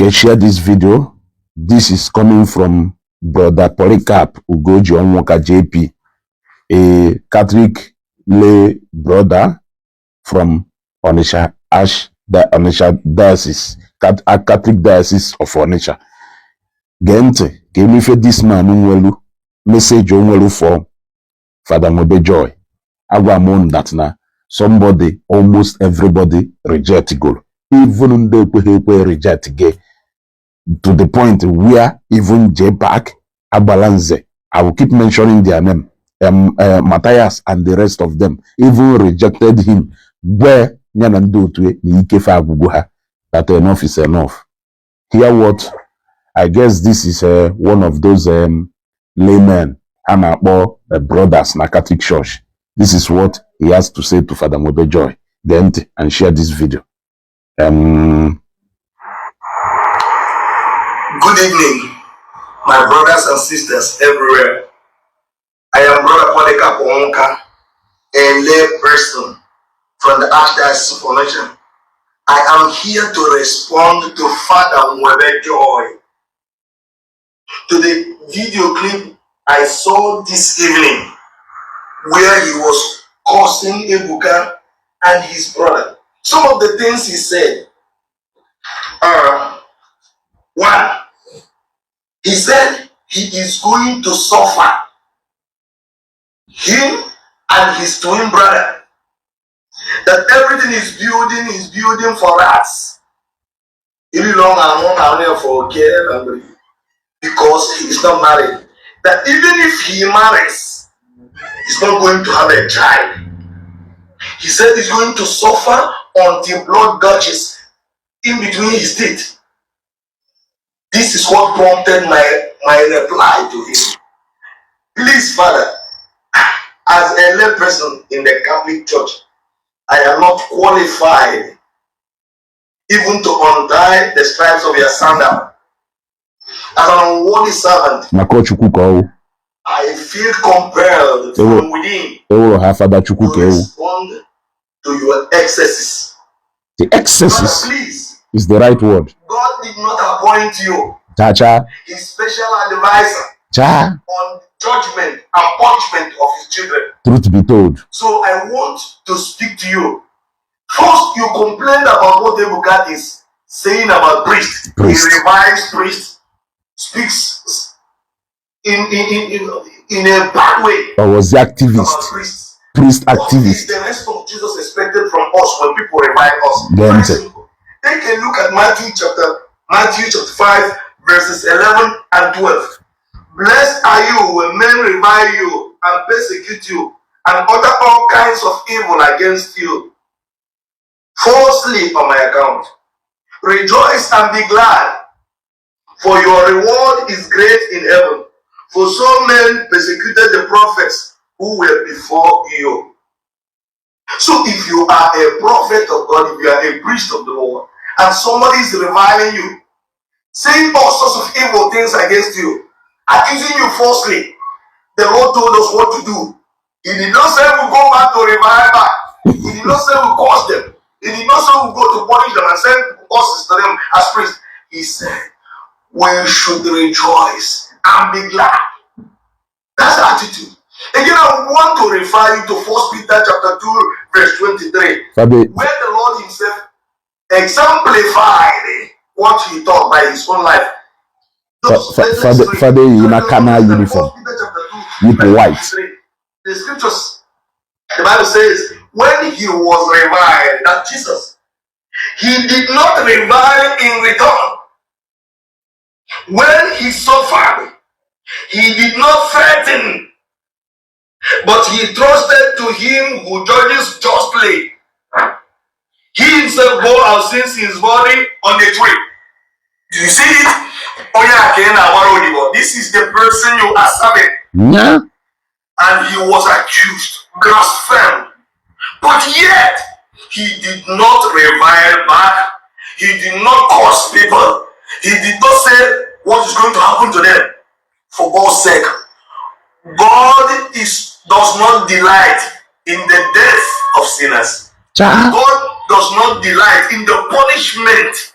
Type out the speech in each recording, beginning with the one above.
Okay, share this video. This is coming from Brother Polycarp Ugoji Onwoka JP, a Catholic lay brother from Onitsha, the Onitsha Diocese, a Catholic Diocese of Onitsha. Gente, can you feel this man unwelu message unwelu for Father Nwebe Joy? Agwamon that na somebody, almost everybody reject goal. Even the reject gay. To the point where even J-Pack, Abalanze, I will keep mentioning their name, Matthias and the rest of them, even rejected him. Where that enough is enough. Hear what? I guess this is one of those laymen, brothers, na Catholic Church. This is what he has to say to Father Nwebe Joy. Then and share this video. Good evening, my brothers and sisters everywhere. I am Brother Polycarp Obi, a lay person from the Archdiocese of Onitsha. I am here to respond to Father Nwebe Joy, to the video clip I saw this evening where he was cursing Ebuka and his brother. Some of the things he said are, one, he said he is going to suffer, him and his twin brother, that everything is building for us. Because he is not married. That even if he marries, he's not going to have a child. He said he's going to suffer until blood gushes in between his teeth. This is what prompted my reply to him. Please, Father, as a lay person in the Catholic Church, I am not qualified even to untie the stripes of your sandal. As an unworthy servant, I feel compelled from within to respond to your excesses. The excesses, Father, please, is the right word. God did not appoint you his special advisor on judgment and punishment of his children. Truth be told. So I want to speak to you. First, you complained about what Ebuka is saying about priest. He revives priest, speaks in a bad way. Or was the activist? Priest activist. What is the response Jesus expected from us when people revive us? Very simple. Take a look at Matthew chapter 5, verses 11 and 12. Blessed are you when men revile you and persecute you and utter all kinds of evil against you, falsely on my account. Rejoice and be glad, for your reward is great in heaven. For so men persecuted the prophets who were before you. So if you are a prophet of God, if you are a priest of the Lord, and somebody is reviling you, saying all sorts of evil things against you, accusing you falsely, the Lord told us what to do. He did not say we'll go back to revile back. He did not say we'll curse them. He did not say we'll go to punish them and send curses to them as priests. He said we should rejoice and be glad. That's the attitude. Again, I want to refer you to 1 Peter chapter 2, verse 23, where the Lord himself exemplified what he taught by his own life. Father, in a canal uniform, with white. The scriptures, the Bible says, when he was reviled, that Jesus, he did not revile in return. When he suffered, he did not threaten, but he trusted to him who judges justly. He himself bore our sins in his body on the tree. Do you see it? Oh yeah, this is the person you are serving. Yeah. And he was accused, blasphemed. But yet, he did not revile back. He did not curse people. He did not say what is going to happen to them. For God's sake, God does not delight in the death of sinners. God does not delight in the punishment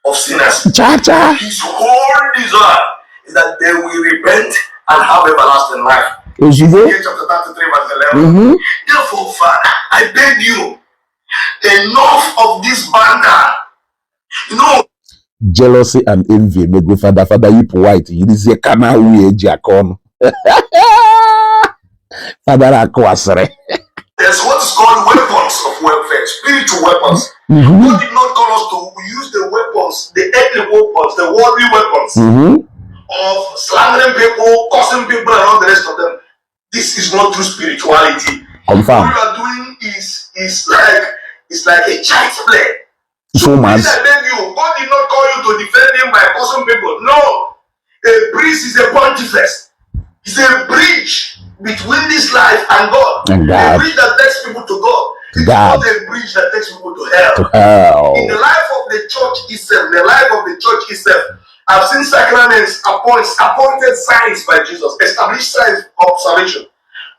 of sinners. Cha-cha. His whole desire is that they will repent and have everlasting life. Ezekiel chapter 33 verse 11. Therefore, Father, I beg you, enough of this banter. You know, jealousy and envy may go father you white. You is a canal we jacon. Father Akwasre. There's what is called weapons of warfare, spiritual weapons. God did not call us to use the weapons, the earthly weapons, the worldly weapons of slandering people, cursing people, and all the rest of them. This is not true spirituality. Confirm. What you are doing is like a child's play. So much. I beg you, God did not call you to defend him by cursing people. No. A priest is a pontifex. It's a bridge between this life and God. And God. A bridge that takes people to God. It's God. not a bridge that takes people to hell. In the life of the church itself, I've seen sacraments, appointed signs by Jesus, established signs of salvation.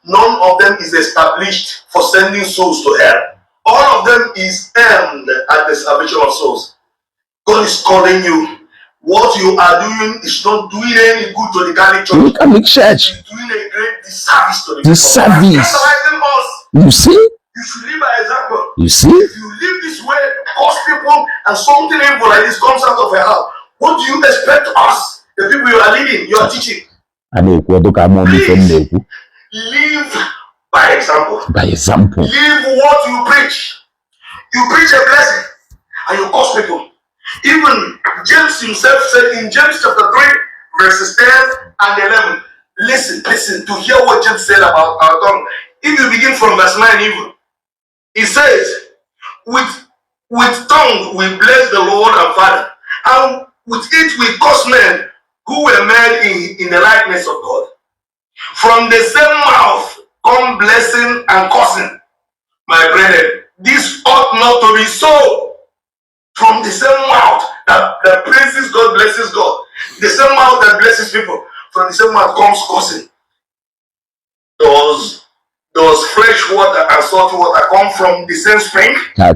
None of them is established for sending souls to hell. All of them is aimed at the salvation of souls. God is calling you. What you are doing is not doing any good to the Catholic Church. It's doing a great disservice to the people. You see? You should live by example. You see? If you live this way, cause people, and something evil like this comes out of your house, what do you expect us, the people you are leading, you are teaching? Please live by example. By example. Live what you preach. You preach a blessing, and you cause people. Even James himself said in James chapter 3, verses 10 and 11. Listen to hear what James said about our tongue. If you begin from verse 9 even, he says, with tongue we bless the Lord and Father, and with it we curse men who were made in the likeness of God. From the same mouth come blessing and cursing. My brethren, this ought not to be so. From the same mouth that praises God, blesses God, the same mouth that blesses people, from the same mouth comes cursing. Does fresh water and salt water come from the same spring? No.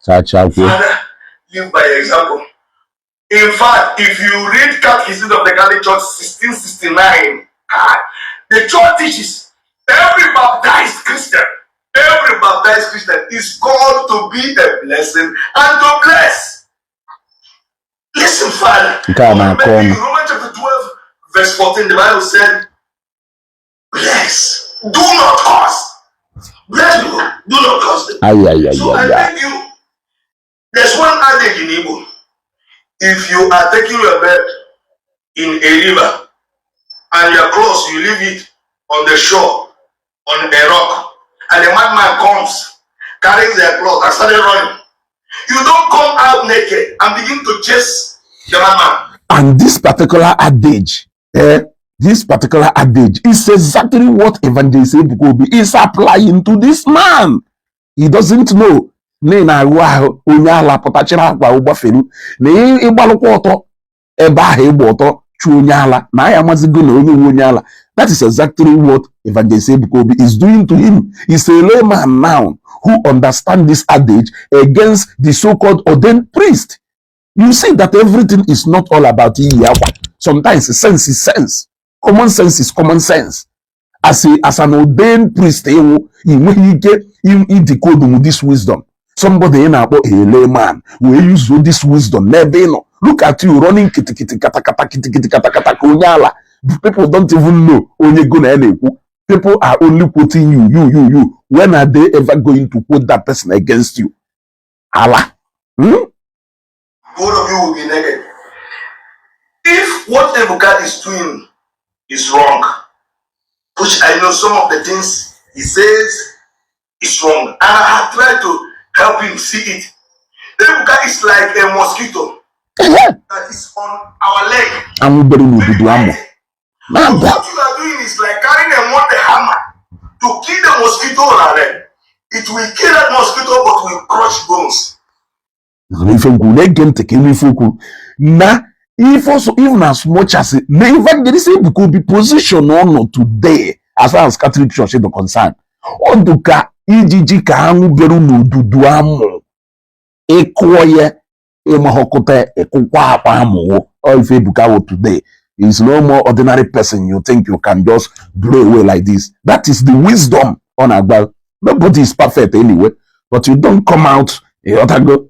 Father, live by example. In fact, if you read Catechism of the Catholic Church 1669, the church teaches every baptized Christian is called to be a blessing and to bless. Listen, Father. In Romans chapter 12, verse 14, the Bible said, bless. Do not curse. Bless people. Do not curse them. I beg you, there's one adage in Igbo. If you are taking your bed in a river and your clothes, you leave it on the shore, on a rock, and a madman comes, carries their clothes and started running, you don't come out naked and begin to chase the madman. And this particular adage is exactly what Evangelist Ebuka Obi is applying to this man. He doesn't know. That is exactly what Evangelist Ebuka Obi is doing to him. He's a layman now who understands this adage against the so-called ordained priest. You see that everything is not all about Iyawa. Sometimes sense is sense. Common sense is common sense. As an ordained priest, you decode with this wisdom. Somebody in a layman will use this wisdom. Never know. Look at you running kata kunyala. People don't even know. People are only quoting you. When are they ever going to quote that person against you? Allah. Both of you will be naked. If what Ebuka is doing is wrong, which I know some of the things he says is wrong, and I have tried to help him see it. Ebuka is like a mosquito that is on our leg. So what you are doing is like carrying a mortar hammer to kill the mosquito on our leg. It will kill that mosquito, but will crush bones. Even as much as the Evangelist Ebuka Obi position on today, as far as Catholic Church is concerned, Oduka ijiji ka anu beru n'odudu amu ekoye Emahokote Ekukwa Apahamu, or if Ebuka today is no more ordinary person you think you can just blow away like this. That is the wisdom on Agbal. Nobody is perfect anyway, but you don't come out. You are scandalizing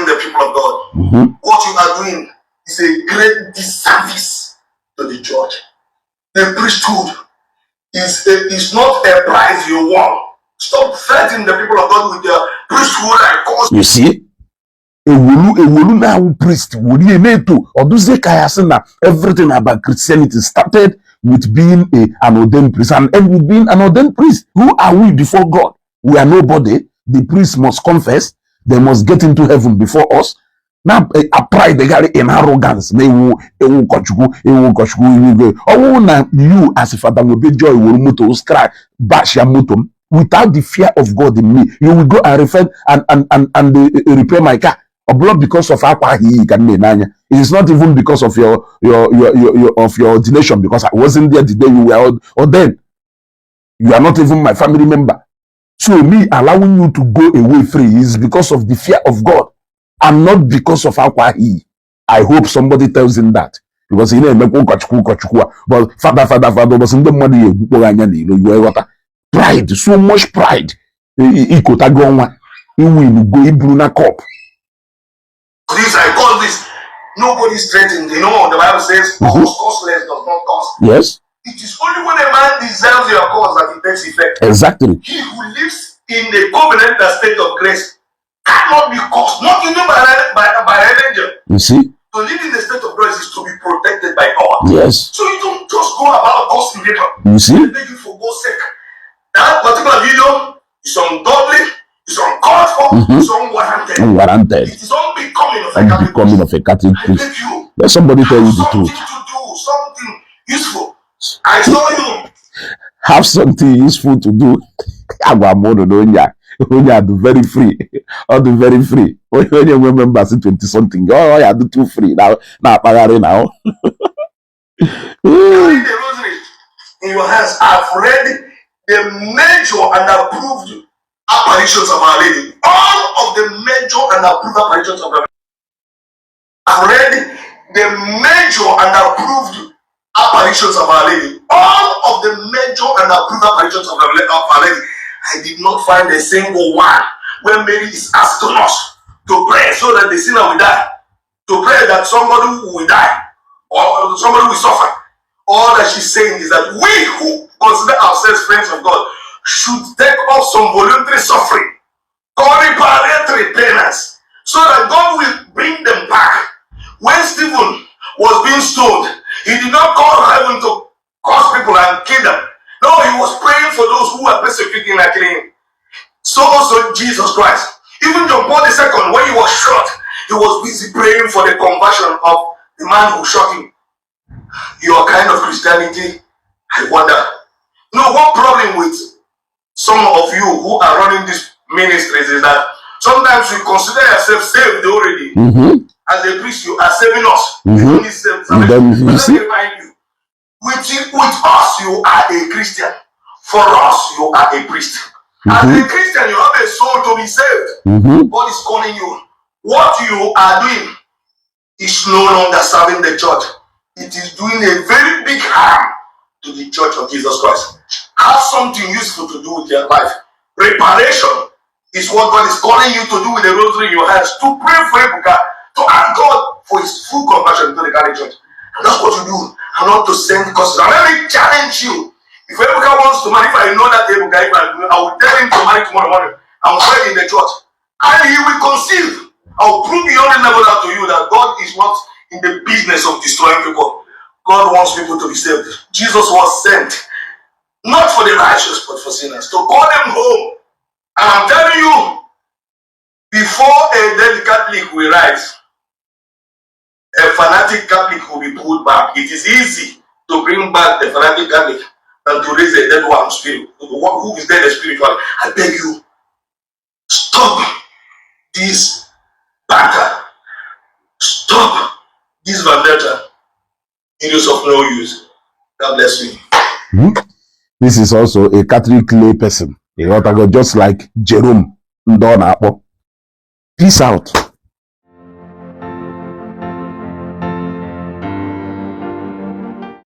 the people of God. What you are doing is a great disservice to the church. The priesthood is not a prize you won. Stop threatening the people of God with their priesthood and cause. You see? Ewolu now priest everything about Christianity started with being an ordained priest and with being an ordained priest. Who are we before God? We are nobody. The priest must confess. They must get into heaven before us. Now, pride they got in arrogance. You as if Father will be joy will muto scry bash your mutum without the fear of God in me. You will go and repair repair my car. Or because of it is not even because of your ordination, because I wasn't there the day you were ordained. You are not even my family member. So me allowing you to go away free is because of the fear of God and not because of I hope somebody tells him that. Because but father was in the money you are pride, so much pride. You will go cup. This I call this. Nobody's threatened. You know, the Bible says, costless does not cost. Yes. It is only when a man deserves your cause that it takes effect. Exactly. He who lives in the covenant state of grace cannot be caused, not even by an angel. You see? To live in the state of grace is to be protected by God. Yes. So you don't just go about causing people. You see? I beg you for God's sake. That particular video is ungodly. It's uncalled for. It's unwarranted. Unwarranted. It is unbecoming of a Catholic priest. Let somebody tell you the truth. Something to do, something useful. I saw you. Have something useful to do. Do very free. Or do very free. When you remember 20 something. Oh, yeah, do too free. Now. Carry the rosary in your hands. I've read the major and approved apparitions of Our Lady. All of the major and approved apparitions of Our Lady. I've read the major and approved apparitions of Our Lady. All of the major and approved apparitions of Our Lady. I did not find a single one where Mary is asking us to pray so that the sinner will die. To pray that somebody will die or somebody will suffer. All that she's saying is that we who consider ourselves friends of God should take up some voluntary suffering, corresponding penance, so that God will bring them back. When Stephen was being stoned, he did not call heaven to curse people and kill them. No, he was praying for those who were persecuting and killing him. So also Jesus Christ. Even John Paul II, when he was shot, he was busy praying for the conversion of the man who shot him. Your kind of Christianity, I wonder. You know, one problem with some of you who are running these ministries is that sometimes you consider yourself saved already. As a priest, you are saving us. You don't need salvation. With us, you are a Christian. For us, you are a priest. As a Christian, you have a soul to be saved. God is calling you. What you are doing is no longer serving the church. It is doing a very big harm to the church of Jesus Christ. Have something useful to do with your life. Reparation is what God is calling you to do with the rosary in your hands. To pray for Ebuka, to ask God for his full conversion to the Catholic Church. And that's what you do. And not to send because let me challenge you. If Ebuka wants to marry, if I know that Ebuka, I will tell him to marry tomorrow morning. I will pray in the church. And he will conceive. I will prove beyond level out to you that God is not in the business of destroying people. God wants people to be saved. Jesus was sent not for the righteous, but for sinners, to call them home. And I'm telling you, before a dead Catholic will rise, a fanatic Catholic will be pulled back. It is easy to bring back the fanatic Catholic than to raise a dead one spirit, who is dead spiritually. I beg you, stop this banter. Stop this vendetta. It is of no use. God bless you. This is also a Catholic lay person. Just like Jerome Ndona. Peace out.